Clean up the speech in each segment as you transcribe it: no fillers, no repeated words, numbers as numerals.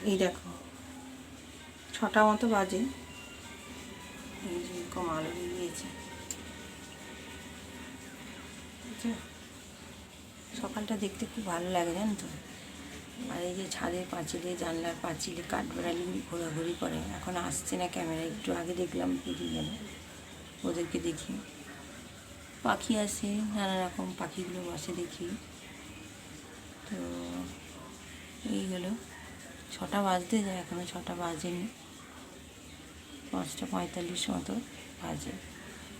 এই দেখো 6টা মতো বাজে, এই যে এরকম আলো দিয়েছে। সকালটা দেখতে খুব ভালো লাগে জানো তো। আর এই যে ছাদের পাঁচিলে, জানলার পাঁচিলে কাঠবেড়ালি ঘোরাঘুরি করে। এখন আসছে না ক্যামেরা, একটু আগে দেখলাম বেরিয়ে গেল, ওদেরকে দেখি। পাখি আসে, নানা রকম পাখিগুলো বসে দেখি। তো এই হলো 6টা বাজতে যায়, এখনও 6টা বাজেনি, 5টা 45 মতো বাজে।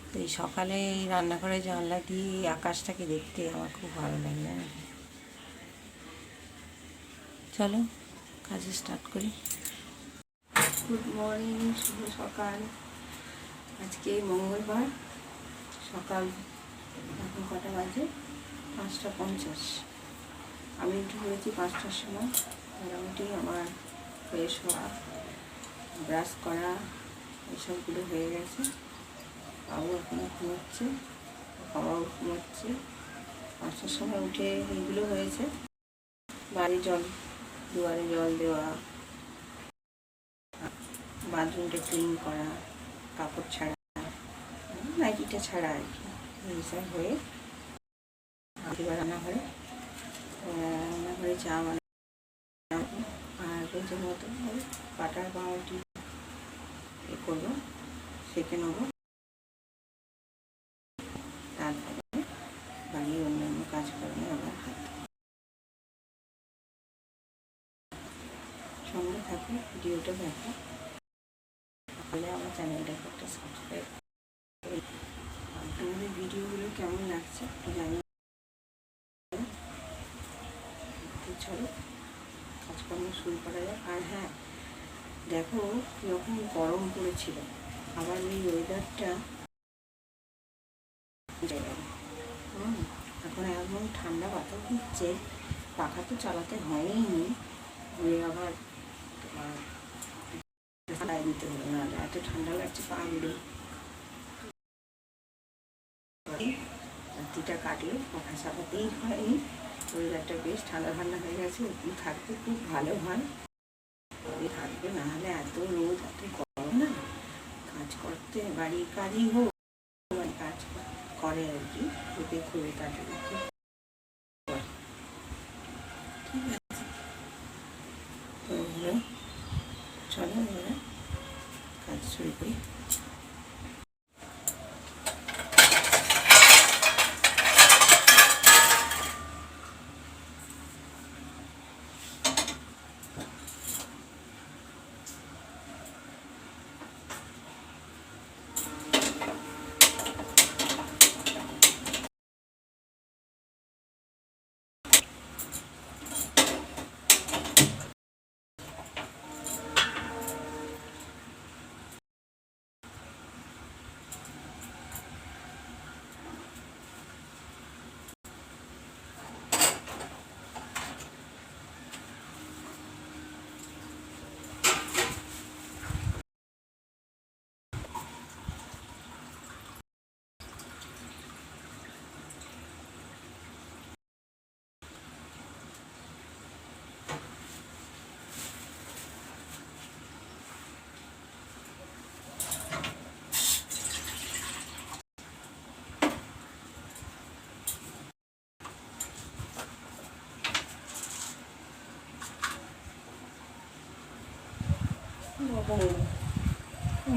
তো এই সকালে এই রান্নাঘরে জানলা দিয়ে এই আকাশটাকে দেখতে আমার খুব ভালো লাগে জানো। চলো কাজে স্টার্ট করি। গুড মর্নিং, শুভ সকাল। আজকে মঙ্গলবার, সকাল এখন কটা বাজে? 5টা 50। আমি একটু করেছি 5টার সময়। মোটামুটি আমার ফ্রেশ হওয়া, ব্রাশ করা এসবগুলো হয়ে গেছে। বাবু এখনো ঘুমোচ্ছে, বাবাও ঘুমোচ্ছে। 5টার সময় উঠে এইগুলো হয়েছে, বাড়ি দুয়ারে জল দেওয়া, বাথরুমটা ক্লিন করা, কাপড় ছাড়া, নাইটিটা ছাড়া আর কি, এইসব হয়ে এবার রান্নাঘরে চা বানাবো। আর রোজের মতো বাটার পাউরুটি করবো, সেঁকে নেবো। তারপরে বাড়ির অন্যান্য কাজকর্মে আবার হাত। সঙ্গে থাকো, ভিডিওটা দেখো, তাহলে আমার চ্যানেলটাকে একটা সাবস্ক্রাইব করে। তোমাদের ভিডিওগুলো কেমন লাগছে একটু জানি। চলো কাজকর্ম শুরু করা যাক। আর হ্যাঁ, দেখো কীরকম গরম পড়েছিল, আবার এই ওয়েদারটা এখন এমন ঠান্ডা বাতাস দিচ্ছে, পাখা তো চালাতে হয়নি, ঘুরে আবার তোমার ঠান্ডায় দিতে হলো, না এত ঠান্ডা লাগছে পা গুলো। রাত্রিটা কাটলে পাখা চালাতেই হয়নি, ওয়েদারটা বেশ ঠান্ডা ঠান্ডা হয়ে গেছে। একটু থাকতে খুব ভালো হয়, থাকবে না হলে এত রোদ, এত গরম না, কাজ করতে, বাড়ির কাজই হোক, কাজ করে আর কি, ওতে খুবই কাটে। ঠিক আছে, তো চলো এবারে কাজ শুরু করি।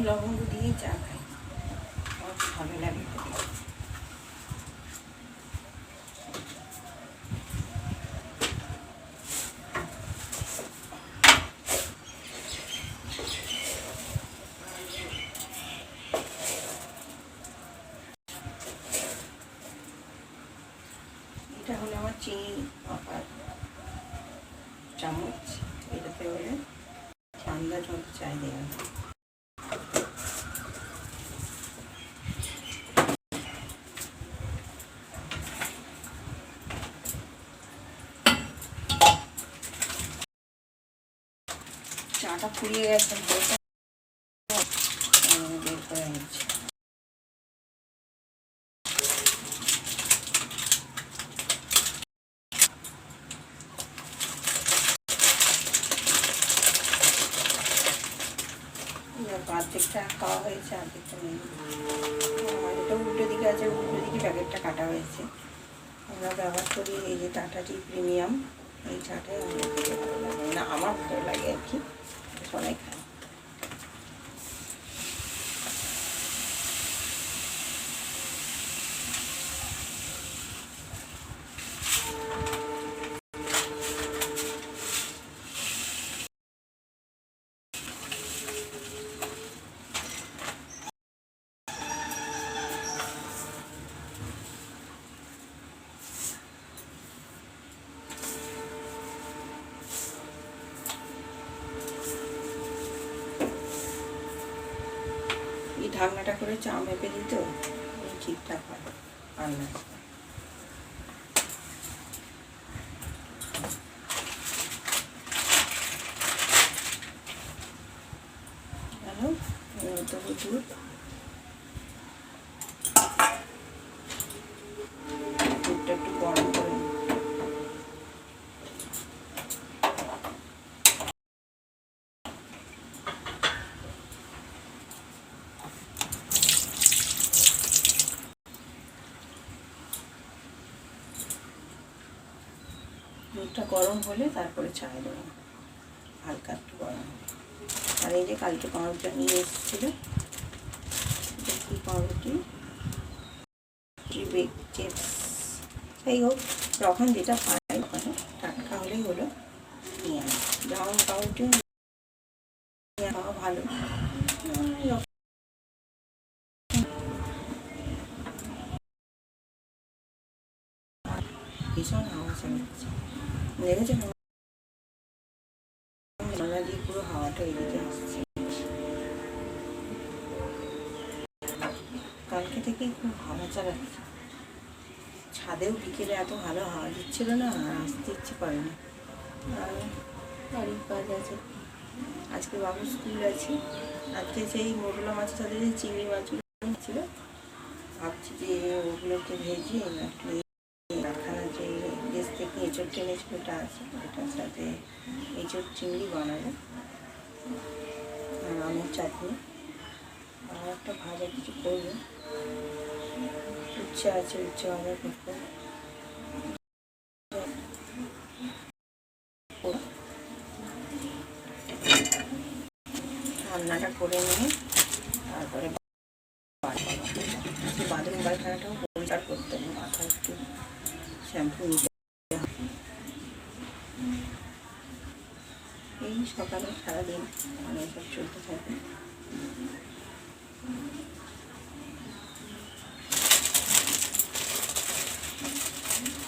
লবঙ্গ দিয়ে চা খাই, আমার খুব ভালো লাগে। এটা হলো আমার চিনি মাপার চামচ, এটাতে হলে আন্দাজ মতো চাই দেওয়া। চাটা ফুরিয়ে গেছে, বের করে নিচ্ছি। অর্ধেকটা খাওয়া হয়েছে, অর্ধেকটা নেই। আর এটা উল্টো দিকে আছে, উল্টো দিকে প্যাকেটটা কাটা হয়েছে। আমরা ব্যবহার করি এই যে টাটা টি প্রিমিয়াম, এই চাটাই আমাদের খেতে ভালো লাগে, না আমার ভালো লাগে আর কি, সবাই খায়। এই ঢাকনাটা করে চা মেপে দিত, ঠিকঠাক হয় রান্না। দুধ দুধটা একটু গরম করে দুধটা গরম হলে তারপরে চায় দেবো, হালকা একটু গরম। আর এই যে কালকে পাউরুটিটা নিয়ে এসেছিলো, কি পাউরুটি, বেক চিপস, যাই হোক যখন যেটা পায় ওখানে টাটকা হলেই হলো নিয়ে আনি। ব্রাউন পাউরুটি খাওয়া ভালো, ভীষণ হাওয়া চালাচ্ছে, দেখেছে জানলা দিয়ে পুরো হাওয়াটা এদিকে আসছে। কালকে থেকেই খুব হাওয়া চালাচ্ছে, ছাদেও বিকেলে এত ভালো হাওয়া দিচ্ছিল না, আর আসতে ইচ্ছে করে না। আর বাড়ির কাজ আছে, আজকে বাবুর স্কুল আছে। আজকে সেই মোরলা মাছের সাথে যে চিংড়ি মাছগুলো ছিল, ভাবছি যে ওগুলোকে ভেজে কারখানার যে দেশ থেকে এঁচড় টেনেছিল ওটা আছে, ওটার সাথে এঁচড় চিংড়ি বানাবো, আর আমের চাটনি, আর একটা ভাজা কিছু করবো। উচ্ছে আছে, উচ্ছে ভাজা করবো। রান্নাটা করে নিয়ে তারপরে বাথরুম পায়খানাটাও পরিষ্কার করতে হবে, মাথায় একটু শ্যাম্পু নিতে। এই সকালে সারাদিন মানে সব চলতে থাকে।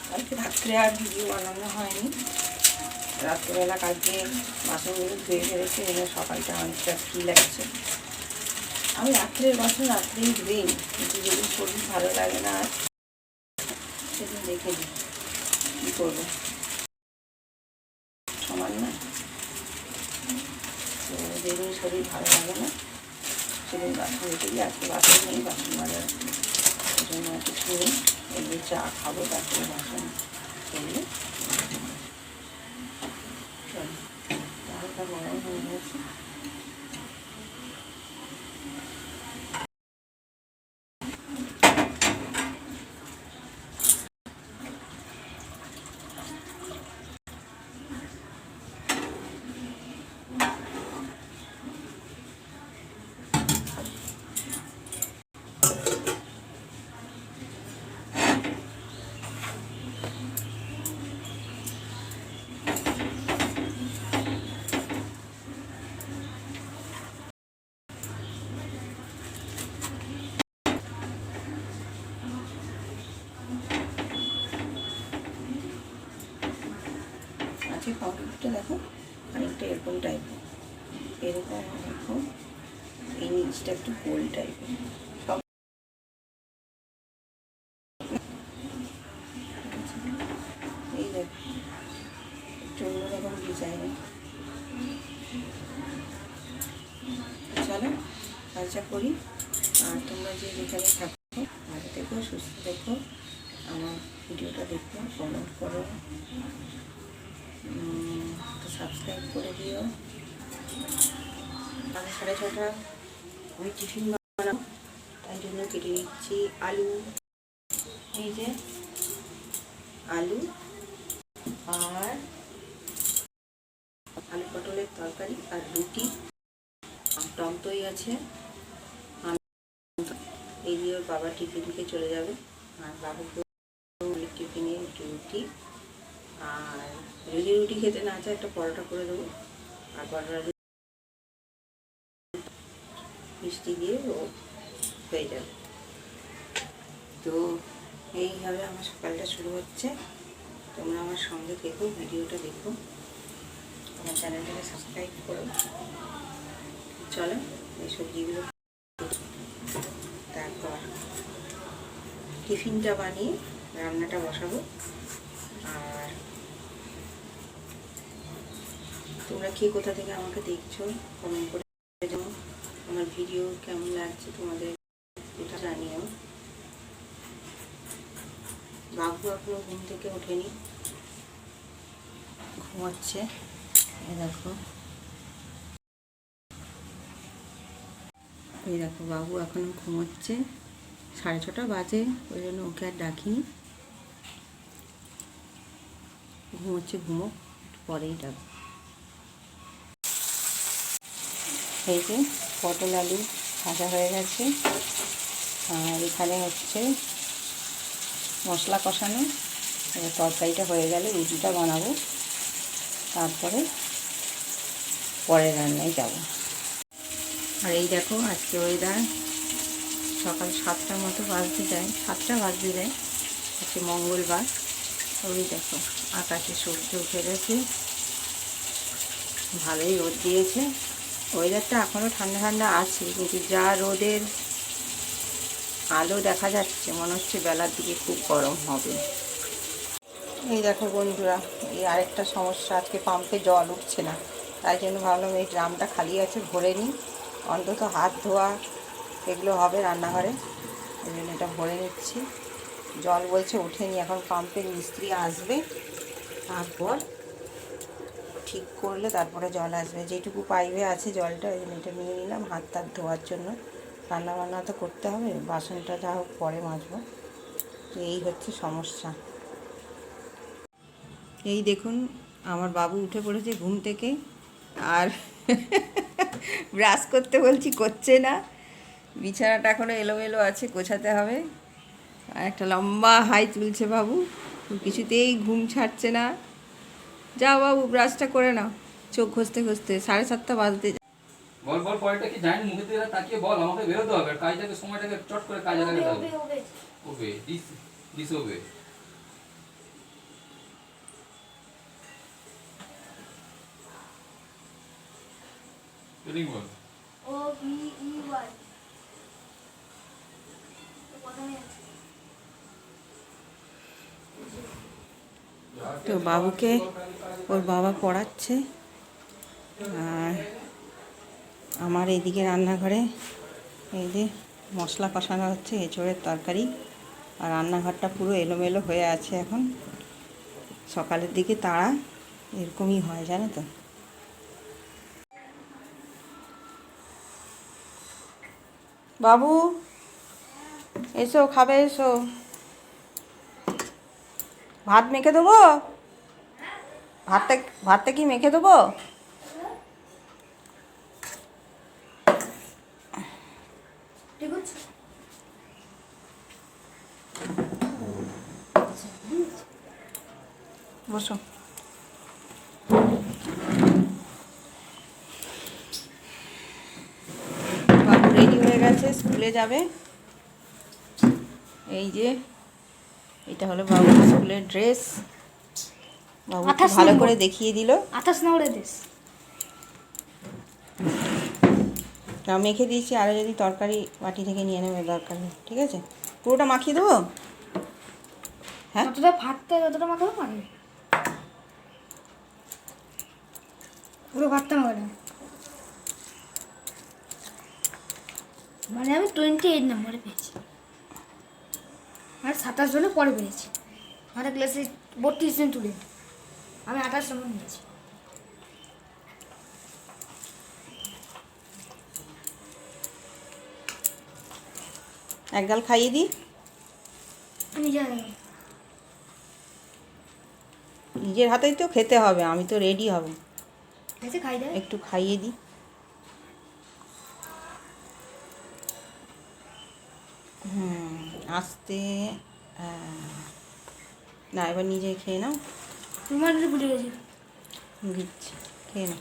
কালকে রাত্রে আর ভিডিও বানানো হয়নি, রাত্রেবেলা কালকে বাসনগুলো ধুয়ে ফেলেছে, এবার সকালটা অনেকটা ফ্রি লাগছে। আমি রাত্রের বাসন রাত্রেই ধুই, কিন্তু যদি শরীর ভালো লাগে না আর সেদিন দেখে দিই কী করবো, সমান না। তো যেদিন শরীর ভালো লাগে না সেদিন বাসন রেখে দিই। আজকে বাসন নেই, বাসন মাজার ওই জন্য কিছু নেই, এগুলো চা খাবো তারপরে বাসন করলে হালকা গরম হয়ে গেছে। আজকে পাউরুটিটা দেখো অনেকটা এরকম টাইপের, এরকম এরকম, এই নিচটা একটু গোল টাইপের, সব এই দেখো একটু অন্যরকম ডিজাইন। চলো কাজটা করি, আর তোমরা যে যেখানে থাকো ভালো থেকো, সুস্থ থেকো, আমার ভিডিওটা দেখো, কমেন্ট করো, সাবস্ক্রাইব করে দিও। 6:30 আমি টিফিন বানাবো, তাই জন্য কেটে নিচ্ছি আলু। এই যে আলু আর আলু পটলের তরকারি আর রুটি, টক দই আছে। এই দিয়ে ওর বাবা টিফিনকে চলে যাবে, আর বাবুকে টিফিনে রুটি, আর যদি রুটি খেতে না চায় একটা পরোটা করে দেবো, আর পরোটা মিষ্টি দিয়ে ও হয়ে যাবে। তো এইভাবে আমার সকালটা শুরু হচ্ছে। তোমরা আমার সঙ্গে দেখো, ভিডিওটা দেখো, আমার চ্যানেলটাকে সাবস্ক্রাইব করো। চলো এই সবজিগুলো, তারপর টিফিনটা বানিয়ে রান্নাটা বসাবো। আর তোমরা কে কোথা থেকে আমাকে দেখছো কমেন্ট করে জানো, আমার ভিডিও কেমন লাগছে তোমাদের এটা জানিও। বাবু এখনো ঘুম থেকে ওঠেনি, ঘুমাচ্ছে। এই দেখো, এই দেখো বাবু এখনো ঘুমোচ্ছে, 6:30 বাজে, ওই জন্য ওকে আর ডাকিনি। ঘুমোচ্ছে, ঘুমোক, পরেই ডাকবো। এই যে পটল আলু ভাজা হয়ে গেছে, আর এখানে হচ্ছে মশলা কষানো। এবার তরকারিটা হয়ে গেলে রুটিটা বানাবো, তারপরে পরের রান্নায় যাব। আর এই দেখো আজকে ওয়েদার, সকাল 7টার মতো বাজতে যায়, 7টা বাজতে যায়, আজকে মঙ্গলবার। ওই দেখো আকাশে সূর্য উঠে গেছে, ভালোই রোদ দিয়েছে। ওয়েদারটা এখনও ঠান্ডা ঠান্ডা আছে, কিন্তু যা রোদের আলো দেখা যাচ্ছে মনে হচ্ছে বেলার দিকে খুব গরম হবে। এই দেখো বন্ধুরা, এই আরেকটা সমস্যা, আজকে পাম্পে জল উঠছে না, তাই জন্য ভাবলাম এই ড্রামটা খালি আছে ভরে নিই, অন্তত হাত ধোয়া এগুলো হবে রান্নাঘরে, এই জন্য এটা ভরে নিচ্ছি। জল বলছে ওঠেনি, এখন পাম্পের মিস্ত্রি আসবে, তারপর ঠিক করলে তারপরে জল আসবে। যেটুকু পাইপে আছে জলটা, ওই জন্য এটা নিয়ে নিলাম হাত টাত ধোয়ার জন্য। রান্নাবান্না তো করতে হবে, বাসনটা যা হোক পরে মাজবো। তো এই হচ্ছে সমস্যা। এই দেখুন আমার বাবু উঠে পড়েছে ঘুম থেকে, আর ব্রাশ করতে বলছি করছে না, বিছানাটা এখনও এলোমেলো আছে, গোছাতে হবে। আর একটা লম্বা হাই তুলছে বাবু, কিছুতেই ঘুম ছাড়ছে না। যাও বাবু ব্রাশটা করে নাও, চোখ ঘষতে ঘষতে 7:30 বাজতে। বল বল, পরেরটা কি জানি, মুখে দিয়ে তাকিয়ে বল, আমাকে বেরোতে হবে, কাজটাকে সময়টাকে চট করে কাজে লাগাতে হবে। Obey this obey. স্পেলিং বল। O B E Y. তো বাবুকে ওর বাবা পড়াচ্ছে, আর আমার এইদিকে রান্নাঘরে এই যে মশলা কষানো হচ্ছে এঁচোড়ের তরকারি, আর রান্নাঘরটা পুরো এলোমেলো হয়ে আছে এখন। সকালের দিকে তাড়া এরকমই হয় জানো তো। বাবু এসো, খাবে এসো, ভাত মেখে দেবো, ভাতটা কি মেখে দেবো? বসো। বাবু রেডি হয়ে গেছে, স্কুলে যাবে। এই যে এটা হলো বাবুর স্কুলের ড্রেস, বাবু খুব ভালো করে দেখিয়ে দিল। 28 নম্বরের ড্রেস মেখে দিয়েছি, আরও যদি তরকারি বাটি থেকে নিয়ে নেবে দরকার নেই, ঠিক আছে? পুরোটা মাখিয়ে দেবো? হ্যাঁ, যতটা ভাতটা যতটা মাখাবো পারবে, পুরো ভাতটা মাখাবো। মানে আমি 28 নম্বরে পেয়েছি, আর 27 জনে পরে পেয়েছি। আমাদের ক্লাসে 32 জন তুলে, আমি 28 নম্বর নিয়েছি। এক গাল খাইয়ে দিই। আমি জানি নিজের হাতেই তো খেতে হবে, আমি তো রেডি হব। এসে খাই দেয়। একটু খাইয়ে দিই। আস্তে। না, এবার নিজে খেয়ে নাও। তোমার ভুলে গেছি। দিচ্ছি, খেয়ে নাও।